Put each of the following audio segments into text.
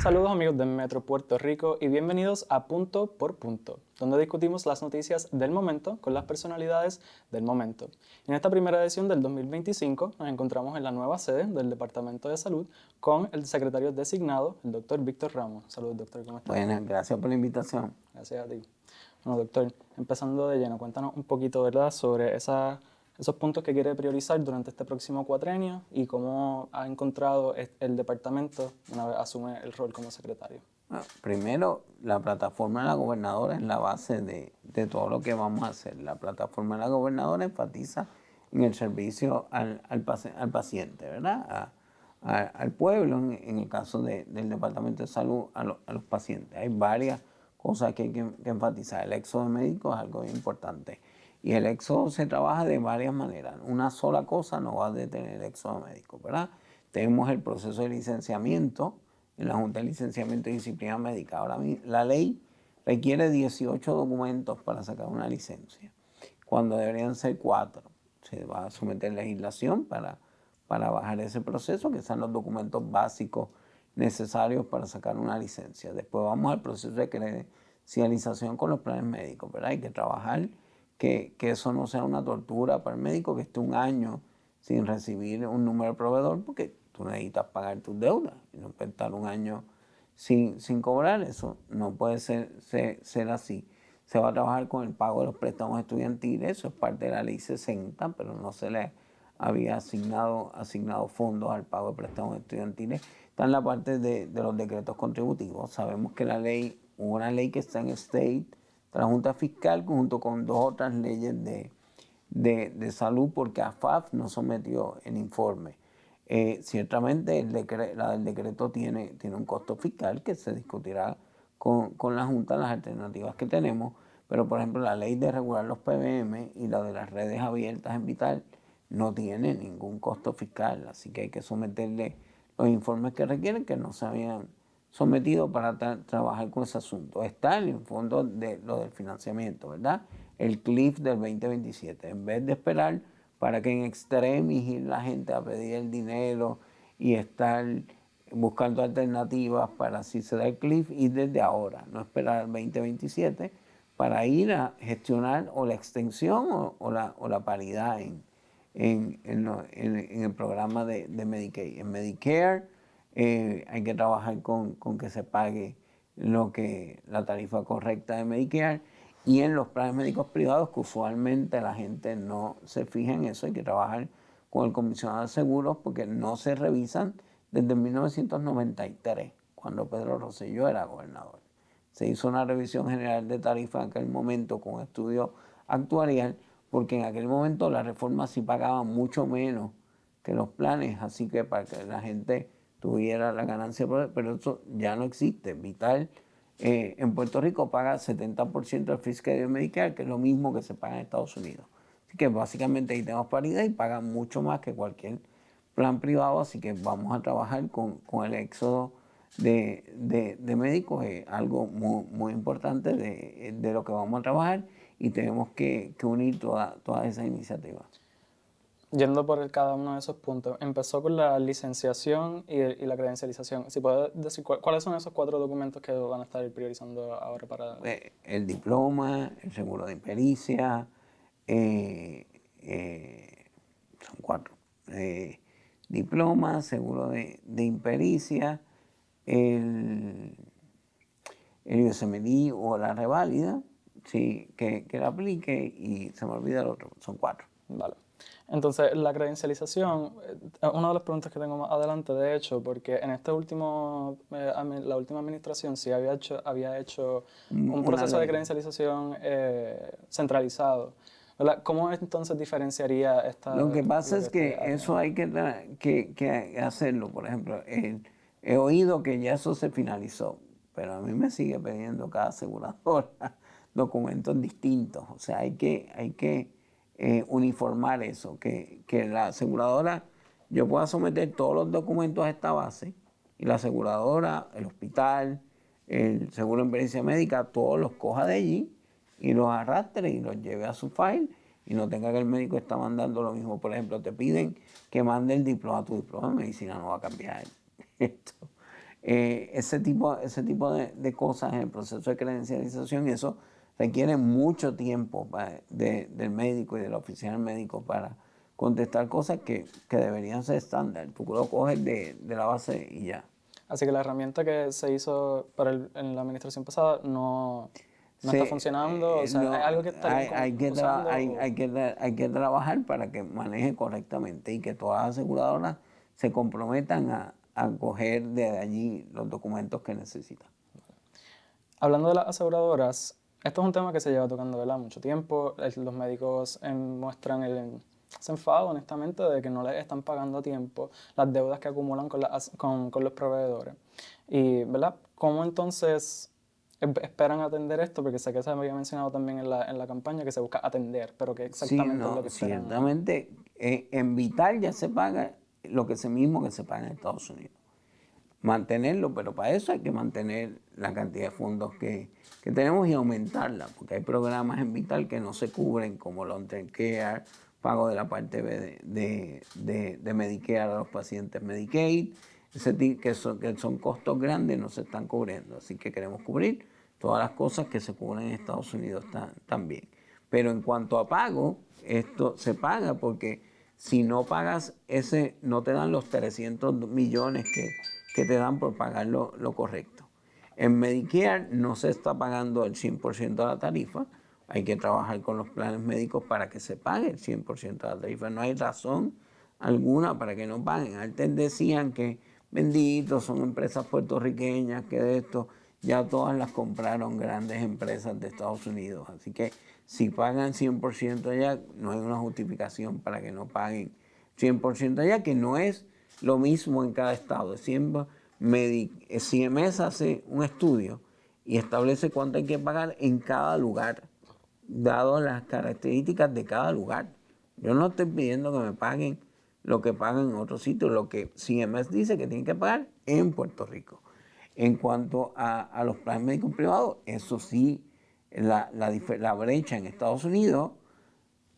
Saludos amigos de Metro Puerto Rico y bienvenidos a Punto por Punto, donde discutimos las noticias del momento con las personalidades del momento. En esta primera edición del 2025 nos encontramos en la nueva sede del Departamento de Salud con el secretario designado, el doctor Víctor Ramos. Saludos doctor, ¿cómo estás? Bueno, gracias por la invitación. Gracias a ti. Bueno doctor, empezando de lleno, cuéntanos un poquito, ¿verdad?, sobre esos puntos que quiere priorizar durante este próximo cuatrenio y cómo ha encontrado el departamento una vez asume el rol como secretario. Bueno, primero, la plataforma de la gobernadora es la base de todo lo que vamos a hacer. La plataforma de la gobernadora enfatiza en el servicio al paciente, ¿verdad? Al pueblo, en el caso del Departamento de Salud, a los pacientes. Hay varias cosas que hay que enfatizar. El éxodo médico es algo importante. Y el éxodo se trabaja de varias maneras. Una sola cosa no va a detener el éxodo médico, ¿verdad? Tenemos el proceso de licenciamiento en la Junta de Licenciamiento y Disciplina Médica. Ahora la ley requiere 18 documentos para sacar una licencia, cuando deberían ser 4. Se va a someter legislación para bajar ese proceso, que son los documentos básicos necesarios para sacar una licencia. Después vamos al proceso de credencialización con los planes médicos, ¿verdad? Hay que trabajar que eso no sea una tortura para el médico que esté un año sin recibir un número de proveedor, porque tú necesitas pagar tus deudas y no puedes estar un año sin cobrar. Eso no puede ser así. Se va a trabajar con el pago de los préstamos estudiantiles, eso es parte de la ley 60, pero no se le había asignado fondos al pago de préstamos estudiantiles. Está en la parte de los decretos contributivos. Sabemos que hubo una ley que está en state, de la Junta Fiscal, junto con 2 otras leyes de salud, porque AFAF no sometió el informe. Ciertamente la del decreto tiene un costo fiscal que se discutirá con la Junta, las alternativas que tenemos, pero por ejemplo la ley de regular los PBM y la de las redes abiertas en Vital no tiene ningún costo fiscal, así que hay que someterle los informes que requieren, que no se habían sometido para trabajar con ese asunto. Está en el fondo de lo del financiamiento, ¿verdad? El CLIF del 2027. En vez de esperar para que en extremis ir la gente a pedir el dinero y estar buscando alternativas para si se da el CLIF, y desde ahora, no esperar al 2027 para ir a gestionar o la extensión o la paridad en el programa de Medicaid. En Medicare hay que trabajar con que se pague la tarifa correcta de Medicare, y en los planes médicos privados, que usualmente la gente no se fija en eso, hay que trabajar con el comisionado de seguros porque no se revisan desde 1993, cuando Pedro Rosselló era gobernador. Se hizo una revisión general de tarifa en aquel momento con estudio actuarial, porque en aquel momento la reforma sí pagaba mucho menos que los planes, así que para que la gente tuviera la ganancia, pero eso ya no existe. Vital en Puerto Rico paga 70% del fiscal de Medicare, que es lo mismo que se paga en Estados Unidos. Así que básicamente ahí tenemos paridad y pagan mucho más que cualquier plan privado, así que vamos a trabajar con el éxodo de médicos. Es algo muy importante de lo que vamos a trabajar, y tenemos que unir todas esas iniciativas. Yendo por cada uno de esos puntos, empezó con la licenciación y la credencialización. Si puedes decir cuáles son esos 4 documentos que van a estar priorizando ahora para... El diploma, el seguro de impericia, son 4. Diploma, seguro de impericia, el USMLE o la reválida, sí, que la aplique, y se me olvida el otro, son 4. Vale. Entonces, la credencialización, una de las preguntas que tengo más adelante, de hecho, porque en la última administración sí había hecho un proceso de credencialización centralizado, ¿verdad? ¿Cómo entonces diferenciaría Lo que pasa es que este eso año? hay que hacerlo. Por ejemplo, he oído que ya eso se finalizó, pero a mí me sigue pidiendo cada aseguradora documentos distintos. O sea, hay que uniformar eso, que la aseguradora, yo pueda someter todos los documentos a esta base, y la aseguradora, el hospital, el seguro de emergencia médica, todos los coja de allí y los arrastre y los lleve a su file, y no tenga que el médico estar mandando lo mismo. Por ejemplo, te piden que mande el diploma, tu diploma de medicina no va a cambiar esto. ese tipo de cosas en el proceso de credencialización, eso requiere mucho tiempo del médico y del oficial médico para contestar cosas que deberían ser estándar. Tú lo coges de la base y ya. Así que la herramienta que se hizo en la administración pasada no está funcionando, o sea, No, ¿hay algo que estarían usando? hay que trabajar para que maneje correctamente y que todas las aseguradoras se comprometan a coger de allí los documentos que necesitan. Hablando de las aseguradoras, esto es un tema que se lleva tocando, ¿verdad? Mucho tiempo. Los médicos muestran ese enfado, honestamente, de que no les están pagando a tiempo las deudas que acumulan con los proveedores. Y, ¿verdad? ¿Cómo entonces esperan atender esto? Porque sé que se había mencionado también en la campaña que se busca atender, pero ¿qué Sí, exactamente es lo no, que esperan? ciertamente en Vital ya se paga lo que mismo que se paga en Estados Unidos. Mantenerlo, pero para eso hay que mantener la cantidad de fondos que tenemos y aumentarla, porque hay programas en Vital que no se cubren, como long-term care, pago de la parte B de Medicare a los pacientes Medicaid, que son costos grandes, no se están cubriendo. Así que queremos cubrir todas las cosas que se cubren en Estados Unidos también. Pero en cuanto a pago, esto se paga porque si no pagas no te dan los 300 millones que te dan por pagar lo correcto. En Medicare no se está pagando el 100% de la tarifa, hay que trabajar con los planes médicos para que se pague el 100% de la tarifa. No hay razón alguna para que no paguen. Antes decían que benditos son empresas puertorriqueñas, que de esto ya todas las compraron grandes empresas de Estados Unidos. Así que si pagan 100% allá, no hay una justificación para que no paguen 100% allá, que no es lo mismo en cada estado. Siempre CMS hace un estudio y establece cuánto hay que pagar en cada lugar, dado las características de cada lugar. Yo no estoy pidiendo que me paguen lo que pagan en otros sitios, lo que CMS dice que tienen que pagar en Puerto Rico. En cuanto a los planes médicos privados, eso sí, la brecha en Estados Unidos,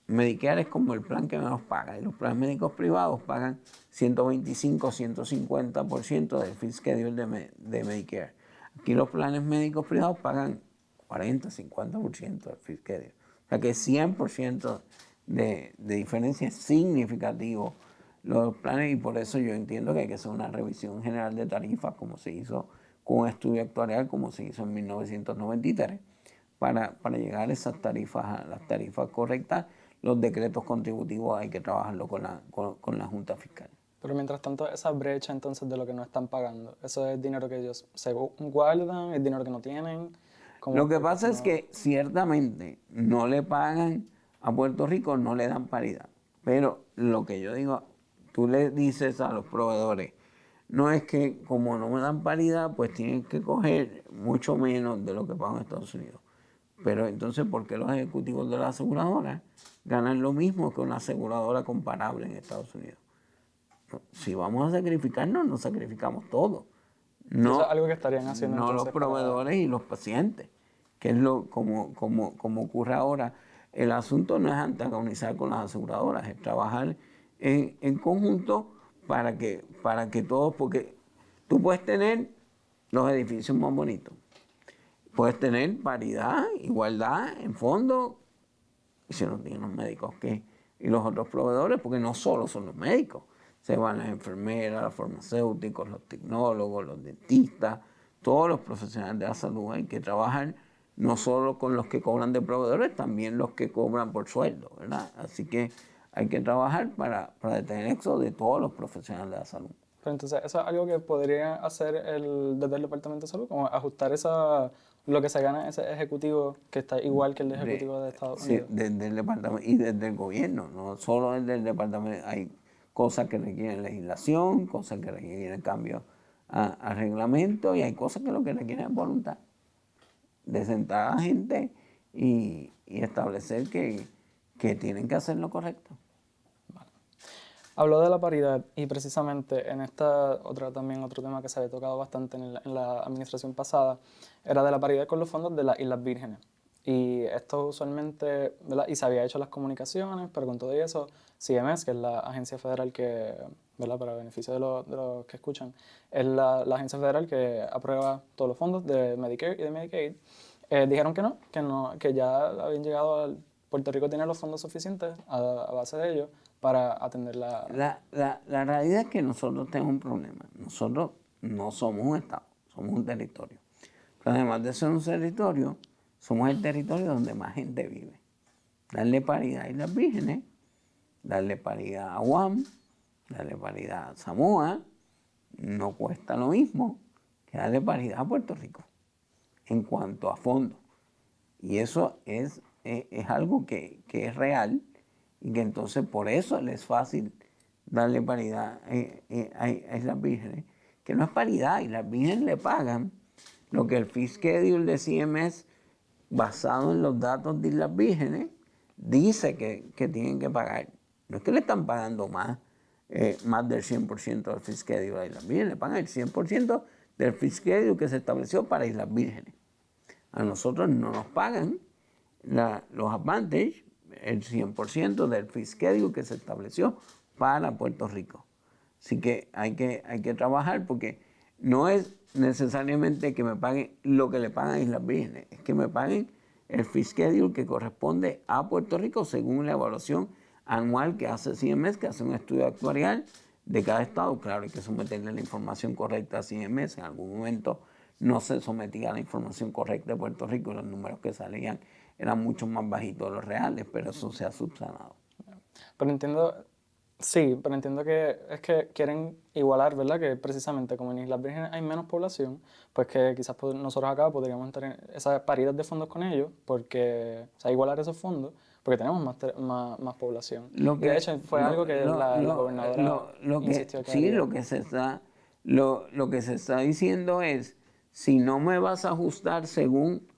Medicare es como el plan que menos paga y los planes médicos privados pagan 125, 150% del fee schedule de Medicare. Aquí los planes médicos privados pagan 40, 50% del fee schedule. O sea que 100% de diferencia es significativo los planes y por eso yo entiendo que hay que hacer una revisión general de tarifas como se hizo con un estudio actuarial como se hizo en 1993 para llegar a esas tarifas, a las tarifas correctas. Los decretos contributivos hay que trabajarlo con la Junta Fiscal. Pero mientras tanto, esa brecha entonces de lo que no están pagando, ¿eso es dinero que ellos se guardan, es dinero que no tienen? Lo que pasa es que ciertamente no le pagan a Puerto Rico, no le dan paridad. Pero lo que yo digo, tú le dices a los proveedores, no es que como no me dan paridad, pues tienen que coger mucho menos de lo que pagan en Estados Unidos. Pero entonces, ¿por qué los ejecutivos de la aseguradora ganan lo mismo que una aseguradora comparable en Estados Unidos? Si vamos a sacrificarnos, nos sacrificamos todo. Eso es No, algo que estarían haciendo no los entonces proveedores y los pacientes, que es como ocurre ahora. El asunto no es antagonizar con las aseguradoras, es trabajar en conjunto para que todos, porque tú puedes tener los edificios más bonitos, puedes tener paridad, igualdad en fondo, y si no tienen los médicos y los otros proveedores, porque no solo son los médicos, se van las enfermeras, los farmacéuticos, los tecnólogos, los dentistas, todos los profesionales de la salud. Hay que trabajar no solo con los que cobran de proveedores, también los que cobran por sueldo, ¿verdad? Así que hay que trabajar para detener el éxodo de todos los profesionales de la salud. Pero entonces, eso es algo que podría hacer desde el Departamento de Salud, como ajustar lo que se gana ese ejecutivo que está igual que el ejecutivo de Estados Sí, Unidos. desde el departamento y desde el gobierno, no solo desde el departamento. Hay cosas que requieren legislación, cosas que requieren cambio a reglamento y hay cosas que lo que requieren es voluntad de sentar a la gente y establecer que tienen que hacer lo correcto. Habló de la paridad y precisamente en otro tema que se había tocado bastante en la administración pasada era de la paridad con los fondos de las Islas Vírgenes. Y esto usualmente, ¿verdad? Y se había hecho las comunicaciones, pero con todo eso, CMS, que es la agencia federal que ¿verdad? Para beneficio de los que escuchan, es la agencia federal que aprueba todos los fondos de Medicare y de Medicaid. Dijeron que no, que ya habían llegado al... Puerto Rico tiene los fondos suficientes a base de ellos para atender la... La realidad es que nosotros tenemos un problema. Nosotros no somos un estado, somos un territorio. Pero además de ser un territorio, somos el territorio donde más gente vive. Darle paridad a Islas Vírgenes, darle paridad a Guam, darle paridad a Samoa, no cuesta lo mismo que darle paridad a Puerto Rico en cuanto a fondos. Y eso es algo que es real y que entonces por eso le es fácil darle paridad a Islas Vírgenes, que no es paridad, y las Vírgenes le pagan lo que el fee schedule de CMS, basado en los datos de Islas Vírgenes, dice que tienen que pagar. No es que le están pagando más del 100% del fee schedule a Islas Vírgenes, le pagan el 100% del fee schedule que se estableció para Islas Vírgenes. A nosotros no nos pagan los advantage, el 100% del fee schedule que se estableció para Puerto Rico. Así que hay que trabajar, porque no es necesariamente que me paguen lo que le pagan a Islas Vírgenes, es que me paguen el fee schedule que corresponde a Puerto Rico según la evaluación anual que hace CMS, que hace un estudio actuarial de cada estado. Claro, hay que someterle la información correcta a CMS. En algún momento no se sometía a la información correcta de Puerto Rico y los números que salían eran mucho más bajitos de los reales, pero eso se ha subsanado. Pero entiendo, sí, pero entiendo que es que quieren igualar, ¿verdad? Que precisamente como en Islas Vírgenes hay menos población, pues que quizás nosotros acá podríamos tener esa paridad de fondos con ellos, porque, o sea, igualar esos fondos, porque tenemos más población. Y de hecho fue algo que la gobernadora insistió que sí, haría. lo que se está diciendo es, si no me vas a ajustar según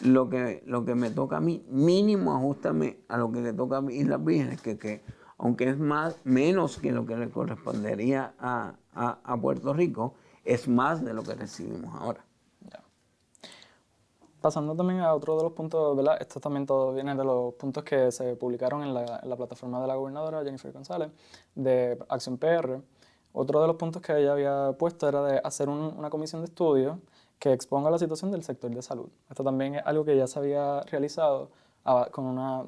lo que me toca a mí, mínimo ajustame a lo que le toca a Islas Vírgenes, que aunque es menos que lo que le correspondería a Puerto Rico, es más de lo que recibimos ahora. Ya. Pasando también a otro de los puntos, ¿verdad? Esto también todo viene de los puntos que se publicaron en la plataforma de la gobernadora Jennifer González de Acción PR. Otro de los puntos que ella había puesto era de hacer una comisión de estudio que exponga la situación del sector de salud. Esto también es algo que ya se había realizado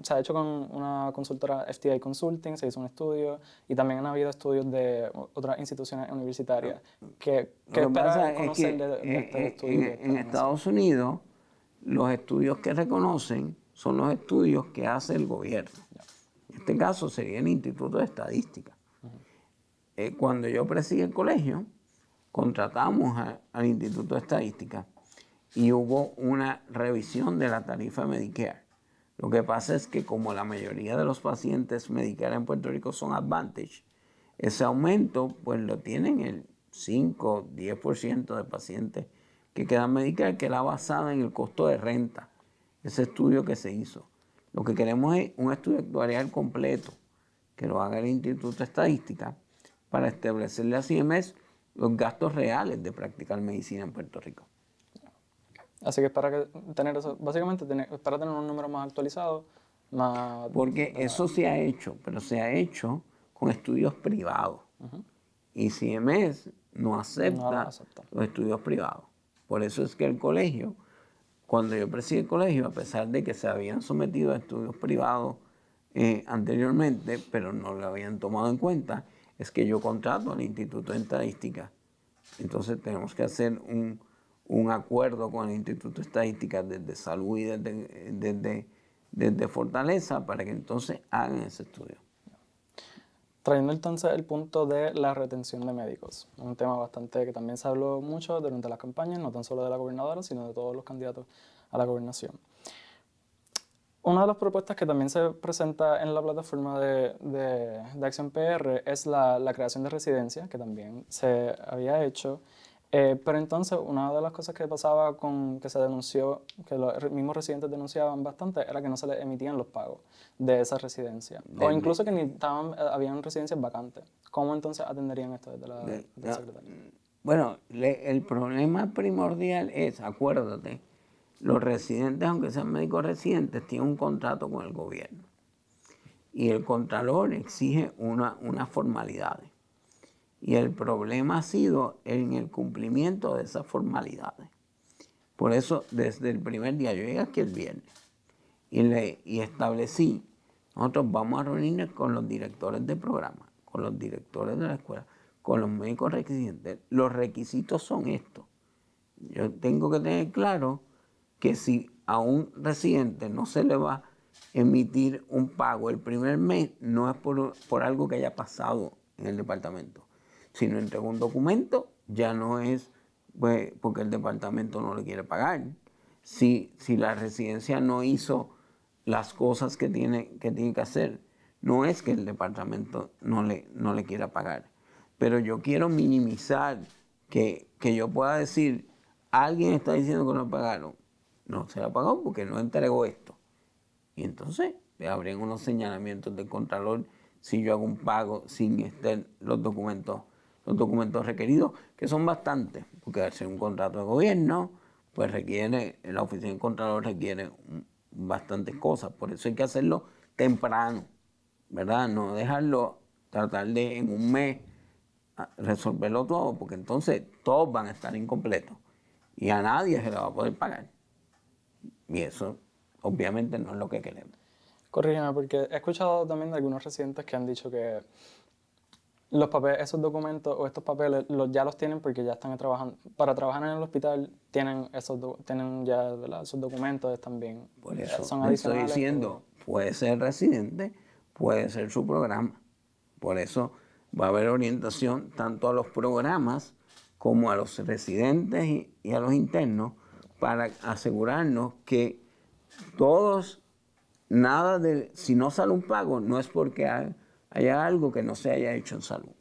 se ha hecho con una consultora FTI Consulting, se hizo un estudio, y también han habido estudios de otras instituciones universitarias. ¿Qué espera conocer de este estudio? En Estados Unidos, los estudios que reconocen son los estudios que hace el gobierno. En este caso sería el Instituto de Estadística. Cuando yo presidí el colegio, contratamos al Instituto de Estadística y hubo una revisión de la tarifa Medicare. Lo que pasa es que como la mayoría de los pacientes Medicare en Puerto Rico son Advantage, ese aumento pues lo tienen el 5-10% de pacientes que quedan Medicare, que era basada en el costo de renta, ese estudio que se hizo. Lo que queremos es un estudio actuarial completo, que lo haga el Instituto de Estadística, para establecerle a CMS los gastos reales de practicar medicina en Puerto Rico. Así que para tener eso, básicamente para tener un número más actualizado, más... Porque eso se ha hecho, pero se ha hecho con estudios privados. Y CMS no acepta los estudios privados. Por eso es que el colegio, cuando yo presidí el colegio, a pesar de que se habían sometido a estudios privados anteriormente, pero no lo habían tomado en cuenta, es que yo contrato al Instituto de Estadística. Entonces tenemos que hacer un acuerdo con el Instituto de Estadística desde Salud y desde Fortaleza para que entonces hagan ese estudio. Trayendo entonces el punto de la retención de médicos, un tema bastante que también se habló mucho durante las campañas, no tan solo de la gobernadora, sino de todos los candidatos a la gobernación. Una de las propuestas que también se presenta en la plataforma de Acción PR es la creación de residencias, que también se había hecho. Pero entonces una de las cosas que pasaba que se denunció, que los mismos residentes denunciaban bastante, era que no se les emitían los pagos de esa residencia. O incluso que ni habían residencias vacantes. ¿Cómo entonces atenderían esto desde la secretaría? Bueno, el problema primordial es, acuérdate, los residentes, aunque sean médicos residentes, tienen un contrato con el gobierno. Y el contralor exige unas formalidades. y el problema ha sido en el cumplimiento de esas formalidades. Por eso, desde el primer día, yo llegué aquí el viernes y establecí, nosotros vamos a reunirnos con los directores de programa, con los directores de la escuela, con los médicos residentes. Los requisitos son estos. Yo tengo que tener claro que si a un residente no se le va a emitir un pago el primer mes, no es por algo que haya pasado en el departamento, sino entregó un documento, ya no es pues, porque el departamento no le quiere pagar. Si la residencia no hizo las cosas que tiene que hacer, no es que el departamento no le quiera pagar. Pero yo quiero minimizar que yo pueda decir, alguien está diciendo que no pagaron. No se la pagó porque no entregó esto. Y entonces habrían unos señalamientos del Contralor si yo hago un pago sin estar los documentos requeridos, que son bastantes, porque al ser un contrato de gobierno, pues la oficina del Contralor requiere bastantes cosas. Por eso hay que hacerlo temprano, ¿verdad? No dejarlo, tratar de en un mes resolverlo todo, porque entonces todos van a estar incompletos y a nadie se le va a poder pagar. Y eso obviamente no es lo que queremos. Corrígeme, porque he escuchado también de algunos residentes que han dicho que los papeles, esos documentos o estos papeles ya los tienen porque ya están trabajando. Para trabajar en el hospital tienen tienen ya, ¿verdad?, esos documentos también. Por eso son le estoy adicionales. diciendo, puede ser residente, puede ser su programa. Por eso va a haber orientación tanto a los programas como a los residentes y a los internos para asegurarnos que todos, nada de, si no sale un pago, no es porque haya algo que no se haya hecho en salud.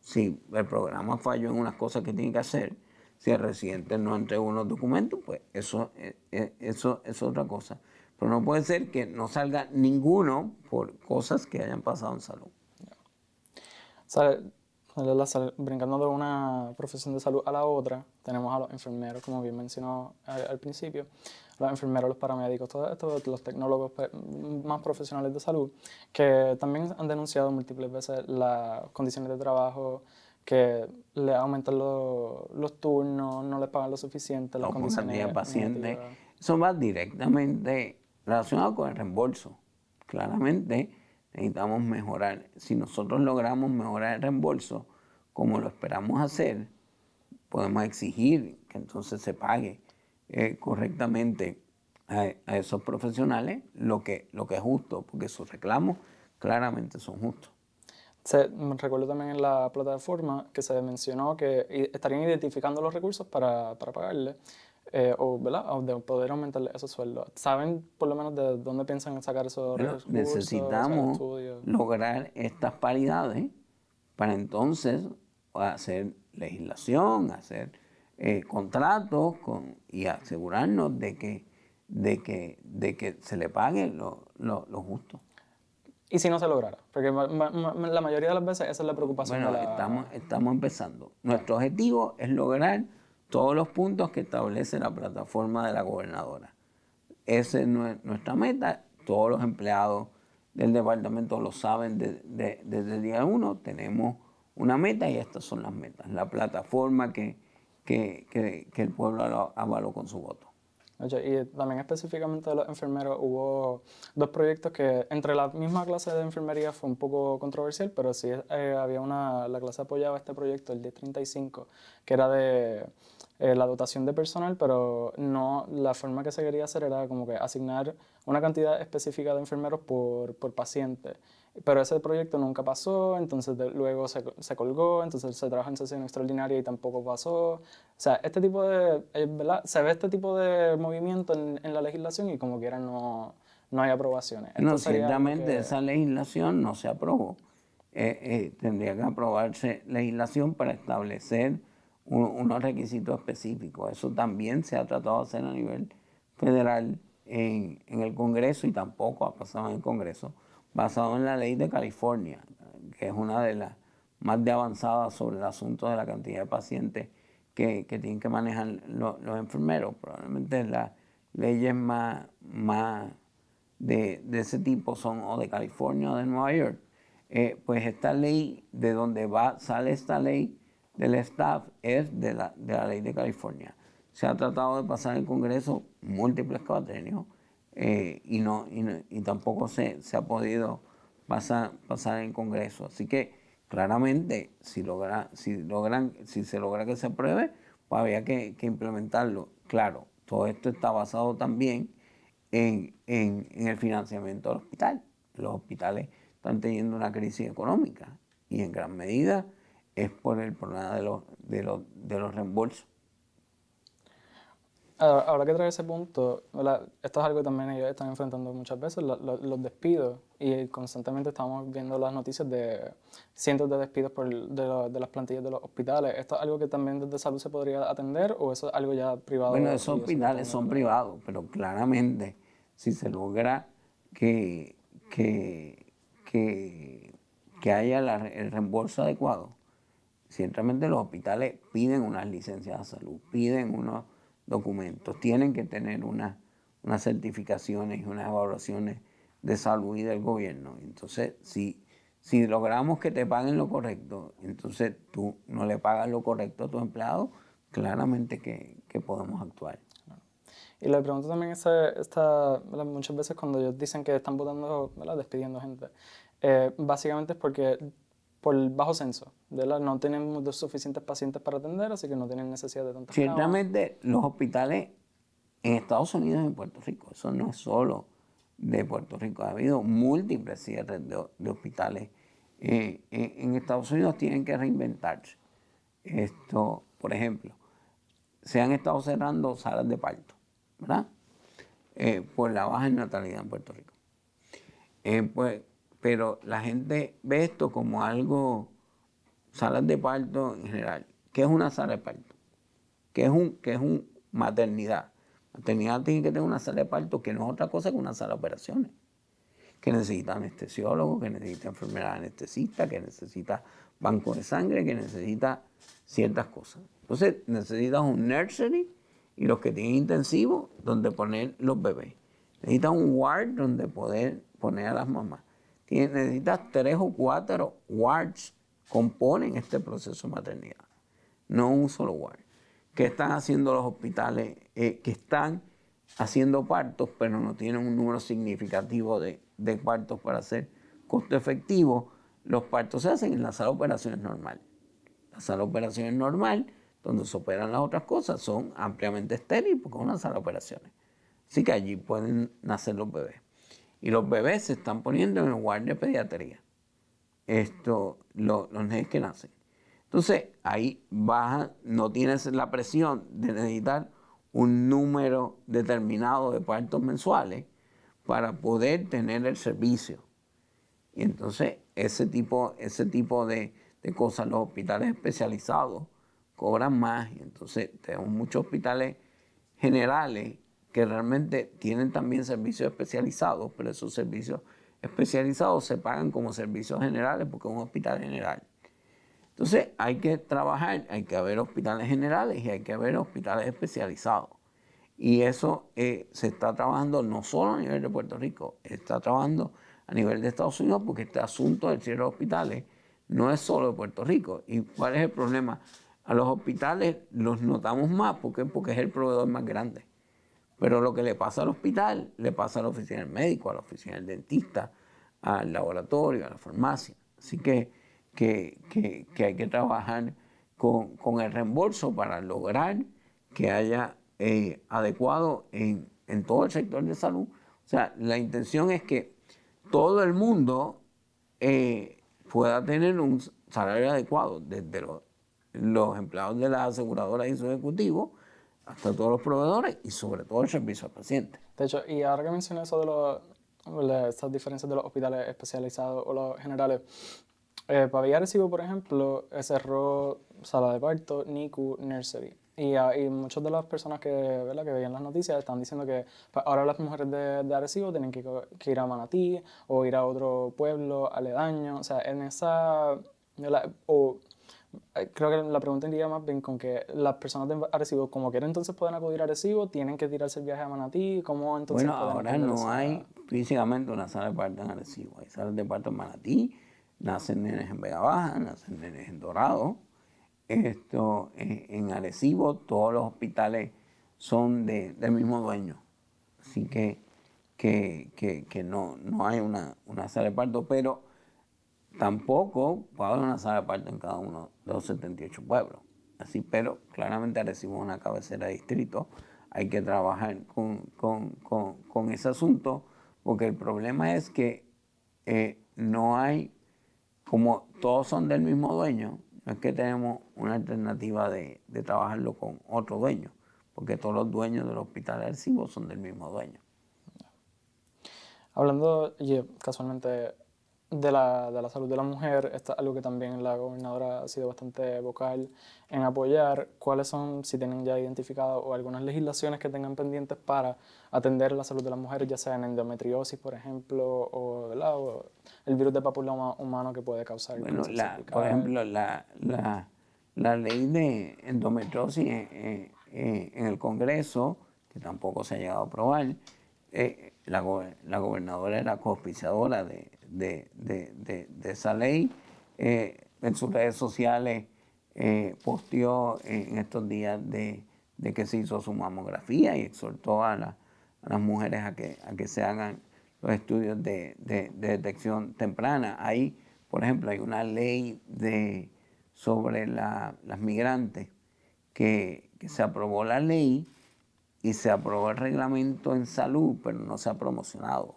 Si el programa falló en unas cosas que tiene que hacer, si el residente no entregó unos documentos, pues eso es otra cosa. Pero no puede ser que no salga ninguno por cosas que hayan pasado en salud. Brincando de una profesión de salud a la otra, tenemos a los enfermeros, como bien mencionó al principio, los enfermeros, los paramédicos, todos estos, los tecnólogos más profesionales de salud, que también han denunciado múltiples veces las condiciones de trabajo, que le aumentan los turnos, no les pagan lo suficiente, las condiciones Paciente. negativas. Eso va directamente relacionado con el reembolso. Claramente necesitamos mejorar. Si nosotros logramos mejorar el reembolso, como lo esperamos hacer, podemos exigir que entonces se pague correctamente a esos profesionales lo que es justo, porque sus reclamos claramente son justos. Recuerdo también en la plataforma que se mencionó que estarían identificando los recursos para pagarle ¿verdad?, o de poder aumentarle esos sueldos. ¿Saben por lo menos de dónde piensan sacar esos recursos? Necesitamos lograr estas paridades para entonces hacer legislación, hacer contratos y asegurarnos de que se le pague lo justo. ¿Y si no se lograra? Porque la mayoría de las veces esa es la preocupación Bueno, de la... estamos empezando. Nuestro objetivo es lograr todos los puntos que establece la plataforma de la gobernadora. Esa es nuestra meta. Todos los empleados del departamento lo saben desde el día 1. Tenemos una meta y estas son las metas. La plataforma que el pueblo avaló con su voto. Y también específicamente de los enfermeros hubo dos proyectos que entre la misma clase de enfermería fue un poco controversial, pero sí había la clase apoyaba este proyecto, el 1035, que era de la dotación de personal, pero no, la forma que se quería hacer era como que asignar una cantidad específica de enfermeros por paciente. Pero ese proyecto nunca pasó, entonces luego se colgó, entonces se trabajó en sesión extraordinaria y tampoco pasó. O sea, este tipo de, ¿verdad? Se ve este tipo de movimiento en la legislación y como quiera no hay aprobaciones. No, ciertamente esa legislación no se aprobó. Tendría que aprobarse legislación para establecer unos requisitos específicos. Eso también se ha tratado de hacer a nivel federal en el Congreso y tampoco ha pasado en el Congreso, basado en la ley de California, que es una de las más de avanzadas sobre el asunto de la cantidad de pacientes que tienen que manejar los enfermeros. Probablemente las leyes más de ese tipo son o de California o de Nueva York. Pues esta ley, de donde sale esta ley del staff, es de la ley de California. Se ha tratado de pasar en el Congreso múltiples cuatrenios y tampoco se ha podido pasar en el Congreso. Así que claramente si se logra que se apruebe, pues había que implementarlo. Claro, todo esto está basado también en el financiamiento del hospital. Los hospitales están teniendo una crisis económica y en gran medida es por el problema de los reembolsos. Ahora que trae ese punto, ¿verdad? Esto es algo que también ellos están enfrentando muchas veces, los despidos, y constantemente estamos viendo las noticias de cientos de despidos de las plantillas de los hospitales. ¿Esto es algo que también desde salud se podría atender o eso es algo ya privado? Bueno, esos hospitales son privados, pero claramente si se logra que, que, que haya el reembolso adecuado, ciertamente los hospitales piden unas licencias de salud, piden unos documentos, tienen que tener unas certificaciones y unas evaluaciones de salud y del gobierno. Entonces, si logramos que te paguen lo correcto, entonces tú no le pagas lo correcto a tu empleado, claramente que podemos actuar. Y le pregunto también muchas veces cuando ellos dicen que están votando, ¿verdad? Despidiendo gente, básicamente es porque por el bajo censo, ¿verdad? No tienen suficientes pacientes para atender, así que no tienen necesidad de tantas camas. Ciertamente los hospitales en Estados Unidos y en Puerto Rico, eso no es solo de Puerto Rico, ha habido múltiples cierres de hospitales. En Estados Unidos tienen que reinventarse. Esto, por ejemplo, se han estado cerrando salas de parto, ¿verdad? Por la baja natalidad en Puerto Rico. Pues, pero la gente ve esto como algo, salas de parto en general. ¿Qué es una sala de parto? ¿Qué es un maternidad? Maternidad tiene que tener una sala de parto que no es otra cosa que una sala de operaciones. Que necesita anestesiólogo, que necesita enfermera anestesista, que necesita banco de sangre, que necesita ciertas cosas. Entonces necesitas un nursery y los que tienen intensivo donde poner los bebés. Necesitas un ward donde poder poner a las mamás. Necesitas 3 o 4 wards componen este proceso de maternidad, no un solo ward. ¿Qué están haciendo los hospitales? Que están haciendo partos, pero no tienen un número significativo de partos para ser costo efectivo. Los partos se hacen en la sala de operaciones normal. La sala de operaciones normal, donde se operan las otras cosas, son ampliamente estériles porque es una sala de operaciones. Así que allí pueden nacer los bebés. Y los bebés se están poniendo en el ward de pediatría. Los nenes que nacen. Entonces, ahí no tienes la presión de necesitar un número determinado de partos mensuales para poder tener el servicio. Y entonces, ese tipo de cosas, los hospitales especializados cobran más. Y entonces, tenemos muchos hospitales generales que realmente tienen también servicios especializados, pero esos servicios especializados se pagan como servicios generales porque es un hospital general. Entonces hay que trabajar, hay que haber hospitales generales y hay que haber hospitales especializados. Y eso se está trabajando no solo a nivel de Puerto Rico, está trabajando a nivel de Estados Unidos porque este asunto del cierre de hospitales no es solo de Puerto Rico. ¿Y cuál es el problema? A los hospitales los notamos más porque es el proveedor más grande. Pero lo que le pasa al hospital, le pasa a la oficina del médico, a la oficina del dentista, al laboratorio, a la farmacia. Así que hay que trabajar con el reembolso para lograr que haya adecuado en todo el sector de salud. O sea, la intención es que todo el mundo pueda tener un salario adecuado, desde los empleados de las aseguradoras y sus ejecutivos, hasta todos los proveedores y sobre todo el servicio al paciente. De hecho, y ahora que mencioné eso de estas diferencias de los hospitales especializados o los generales, para Arecibo, por ejemplo, cerró sala de parto, NICU, nursery. Y muchas de las personas ¿verdad? Que veían las noticias están diciendo que pues, ahora las mujeres de Arecibo tienen que ir a Manatí o ir a otro pueblo aledaño. O sea, en esa... creo que la pregunta iría más bien con que las personas de Arecibo, como quieren entonces pueden acudir a Arecibo, tienen que tirarse el viaje a Manatí, ¿cómo entonces Bueno, ahora no hay físicamente una sala de parto en Arecibo, hay salas de parto en Manatí, nacen nenes en Vega Baja, nacen nenes en Dorado, en Arecibo, todos los hospitales son del mismo dueño. Así que no hay una sala de parto, pero tampoco puede haber una sala de parto en cada uno de los 78 pueblos. Así, pero claramente Arecibo es una cabecera de distrito. Hay que trabajar con ese asunto, porque el problema es que no hay, como todos son del mismo dueño, no es que tenemos una alternativa de trabajarlo con otro dueño, porque todos los dueños del hospital de Arecibo son del mismo dueño. Hablando casualmente de la salud de la mujer, esto es algo que también la gobernadora ha sido bastante vocal en apoyar. ¿Cuáles son, si tienen ya identificado, o algunas legislaciones que tengan pendientes para atender la salud de las mujeres, ya sea en endometriosis, por ejemplo, o el virus de papiloma humano que puede causar Bueno, cáncer cervical? por ejemplo, la ley de endometriosis en el Congreso, que tampoco se ha llegado a aprobar, la gobernadora era coauspiciadora de esa ley. En sus redes sociales posteó en estos días de que se hizo su mamografía y exhortó a las mujeres a que se hagan los estudios de detección temprana. Ahí, por ejemplo, hay una ley sobre las migrantes que se aprobó la ley y se aprobó el reglamento en salud, pero no se ha promocionado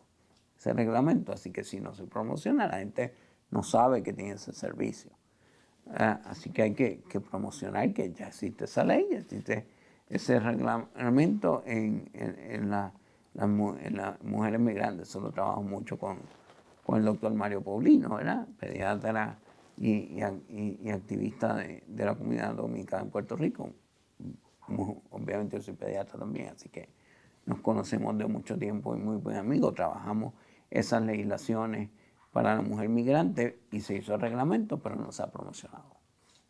ese reglamento. Así que si no se promociona, la gente no sabe que tiene ese servicio. Así que hay que promocionar que ya existe esa ley, ya existe ese reglamento en las mujeres migrantes. Eso lo trabajo mucho con el doctor Mario Paulino, ¿verdad? Pediatra y activista de la comunidad dominicana en Puerto Rico. Obviamente yo soy pediatra también, así que nos conocemos de mucho tiempo y muy buen amigos. Trabajamos esas legislaciones para la mujer migrante y se hizo el reglamento, pero no se ha promocionado.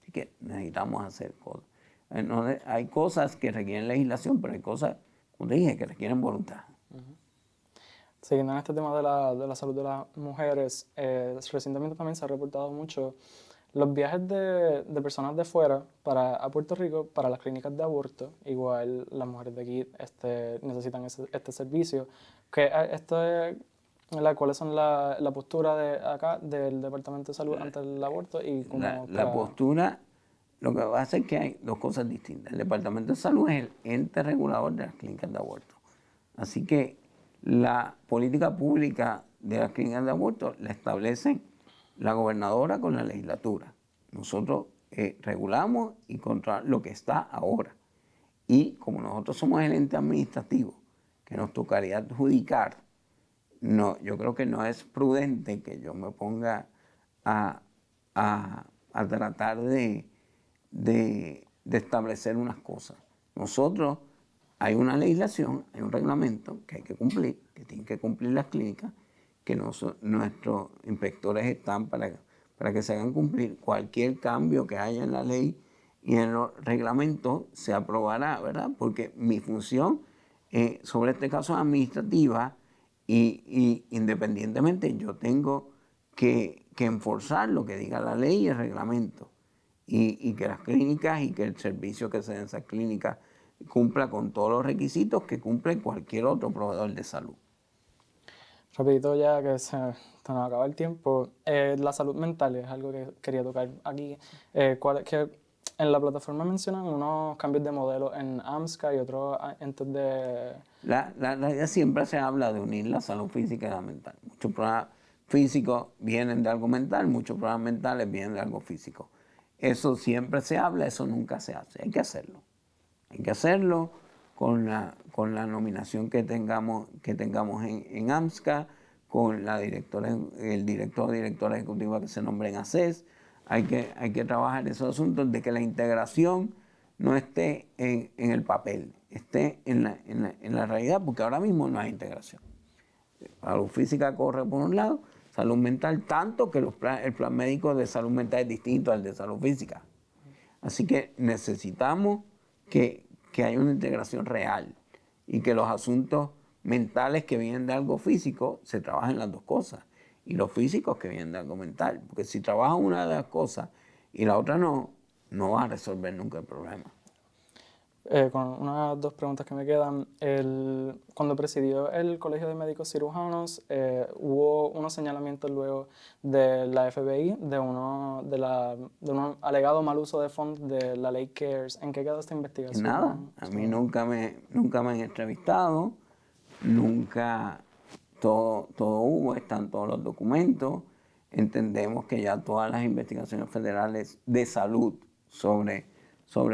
Así que necesitamos hacer cosas. Hay cosas que requieren legislación, pero hay cosas, como te dije, que requieren voluntad. Siguiendo en este tema de la salud de las mujeres, recientemente también se ha reportado mucho los viajes de personas de fuera a Puerto Rico para las clínicas de aborto. Igual las mujeres de aquí necesitan este servicio. ¿Cuáles son la postura de acá del Departamento de Salud ante el aborto? Y La postura, lo que pasa es que hay dos cosas distintas. El Departamento de Salud es el ente regulador de las clínicas de aborto. Así que la política pública de las clínicas de aborto la establecen la gobernadora con la legislatura. Nosotros regulamos y controlamos lo que está ahora. Y como nosotros somos el ente administrativo que nos tocaría adjudicar, no, yo creo que no es prudente que yo me ponga a tratar de establecer unas cosas. Nosotros, hay una legislación, hay un reglamento que hay que cumplir, que tienen que cumplir las clínicas, que nuestros inspectores están para que se hagan cumplir. Cualquier cambio que haya en la ley y en los reglamentos se aprobará, ¿verdad? Porque mi función sobre este caso es administrativa y independientemente yo tengo que enforzar lo que diga la ley y el reglamento y que las clínicas y que el servicio que se dé en esas clínicas cumpla con todos los requisitos que cumple cualquier otro proveedor de salud. Rapidito ya que se nos acaba el tiempo, la salud mental es algo que quería tocar aquí. Que en la plataforma mencionan unos cambios de modelo en AMSCA y otros entes de... La idea siempre se habla de unir la salud física y la mental. Muchos problemas físicos vienen de algo mental, muchos problemas mentales vienen de algo físico. Eso siempre se habla, eso nunca se hace. Hay que hacerlo. Hay que hacerlo con la nominación que tengamos en AMSCA, con el director o directora ejecutiva que se nombre en ACES. Hay que trabajar esos asuntos de que la integración no esté en el papel, esté en la realidad, porque ahora mismo no hay integración. Salud física corre por un lado, salud mental tanto que el plan médico de salud mental es distinto al de salud física. Así que necesitamos que haya una integración real y que los asuntos mentales que vienen de algo físico se trabajen las dos cosas. y los físicos que vienen a comentar. Porque si trabajas una de las cosas y la otra no, no vas a resolver nunca el problema. Con unas dos preguntas que me quedan. Cuando presidió el Colegio de Médicos Cirujanos, hubo unos señalamientos luego de la FBI de un alegado mal uso de fondos de la ley CARES. ¿En qué quedó esta Que investigación? nada, a mí nunca me han entrevistado, nunca todo hubo, están todos los documentos. Entendemos que ya todas las investigaciones federales de salud sobre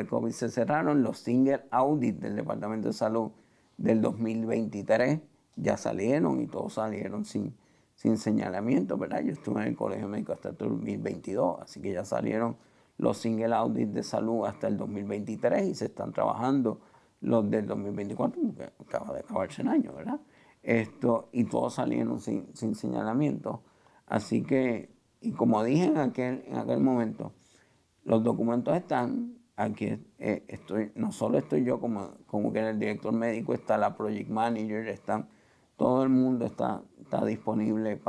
COVID se cerraron. Los single audit del Departamento de Salud del 2023 ya salieron y todos salieron sin señalamiento, ¿verdad? Yo estuve en el Colegio Médico hasta el 2022, así que ya salieron los single audit de salud hasta el 2023 y se están trabajando los del 2024, porque acaba de acabarse el año, ¿verdad? Y todos salieron sin señalamiento. Así que, y como dije en aquel momento, los documentos están, aquí no solo estoy yo como que era el director médico, está la project manager, todo el mundo está disponible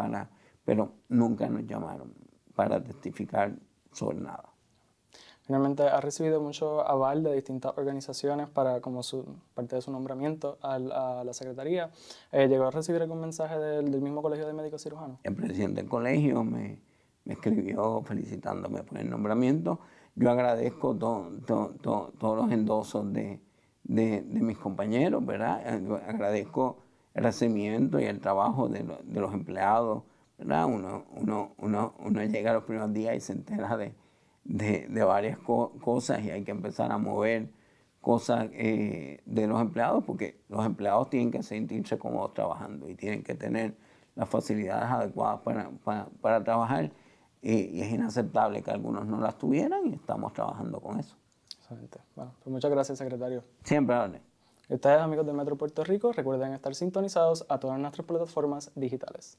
pero nunca nos llamaron para testificar sobre nada. Finalmente, ha recibido mucho aval de distintas organizaciones como parte de su nombramiento a la Secretaría. ¿Llegó a recibir algún mensaje del mismo Colegio de Médicos Cirujanos? El presidente del colegio me escribió felicitándome por el nombramiento. Yo agradezco todos los endosos de mis compañeros, ¿verdad? Agradezco el recibimiento y el trabajo de los empleados, ¿verdad? Uno llega a los primeros días y se entera de varias cosas y hay que empezar a mover cosas de los empleados, porque los empleados tienen que sentirse cómodos trabajando y tienen que tener las facilidades adecuadas para trabajar, y es inaceptable que algunos no las tuvieran y estamos trabajando con eso. Excelente. Bueno, pues muchas gracias, secretario. Siempre, Alex. Ustedes, amigos de Metro Puerto Rico, recuerden estar sintonizados a todas nuestras plataformas digitales.